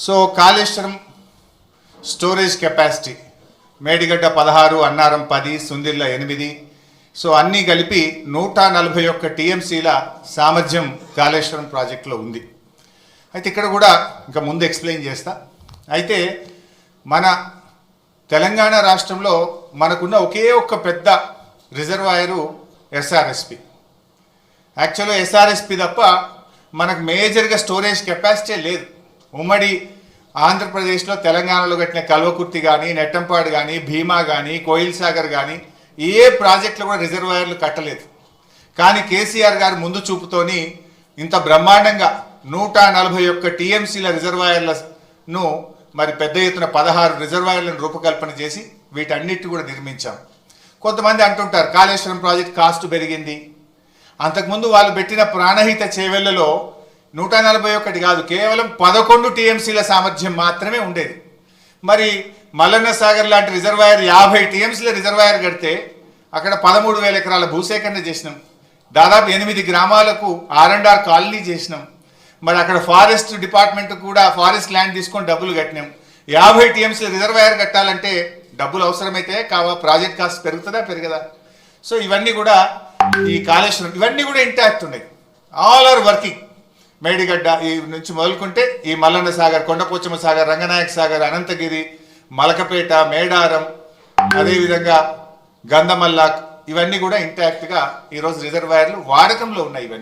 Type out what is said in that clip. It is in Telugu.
So Kaleshwaram storage capacity Medigadda 16, Annaram 10, Sundilla 8, so అన్నీ కలిపి 141 టీఎంసీల సామర్థ్యం కాళేశ్వరం ప్రాజెక్టులో ఉంది. అయితే ఇక్కడ కూడా ఇంకా ముందు ఎక్స్ప్లెయిన్ చేస్తా. అయితే మన తెలంగాణ రాష్ట్రంలో మనకున్న ఒకే ఒక్క పెద్ద రిజర్వాయరు ఎస్ఆర్ఎస్పి. యాక్చువల్గా ఎస్ఆర్ఎస్పి తప్ప మనకు మేజర్గా స్టోరేజ్ కెపాసిటీ లేదు. ఉమ్మడి ఆంధ్రప్రదేశ్లో తెలంగాణలో కట్టిన కల్వకుర్తి కానీ, నెట్టంపాడు కానీ, భీమా కానీ, కోయిల్ సాగర్ కానీ ఏ ప్రాజెక్టులు కూడా రిజర్వాయర్లు కట్టలేదు. కానీ కేసీఆర్ గారు ముందు చూపుతోని ఇంత బ్రహ్మాండంగా 141 టీఎంసీల రిజర్వాయర్లను మరి పెద్ద ఎత్తున 16 రిజర్వాయర్లను రూపకల్పన చేసి వీటన్నిటి కూడా నిర్మించాం. కొంతమంది అంటుంటారు కాళేశ్వరం ప్రాజెక్ట్ కాస్ట్ పెరిగింది. అంతకుముందు వాళ్ళు పెట్టిన ప్రాణహిత చేవెళ్లలో 141 కాదు, కేవలం 11 టీఎంసీల సామర్థ్యం మాత్రమే ఉండేది. మరి మల్లన్న సాగర్ లాంటి రిజర్వాయర్ 50 టీఎంసీల రిజర్వాయర్ కడితే అక్కడ 13,000 ఎకరాల భూసేకరణ చేసినాం. దాదాపు 8 గ్రామాలకు R&R కాలనీ చేసినాం. మరి అక్కడ ఫారెస్ట్ డిపార్ట్మెంట్ కూడా ఫారెస్ట్ ల్యాండ్ తీసుకొని డబ్బులు కట్టినాం. 50 టీఎంసీల రిజర్వాయర్ కట్టాలంటే డబ్బులు అవసరమైతే ప్రాజెక్ట్ కాస్ట్ పెరుగుతుందా పెరగదా? సో ఇవన్నీ కూడా ఈ కాళేశ్వరం ఇవన్నీ కూడా ఇంటాక్ట్ ఉన్నాయి. All are working. మేడిగడ్డ ఈ నుంచి మొదలుకుంటే ఈ మల్లన్న సాగర్, కొండపోచమ్మ సాగర్, రంగనాయక సాగర్, అనంతగిరి, మలకపేట, మేడారం, అదేవిధంగా గంధమల్లాక్, ఇవన్నీ కూడా ఇంటాక్ట్గా ఈరోజు రిజర్వాయర్లు వాడకంలో ఉన్నాయి. ఇవన్నీ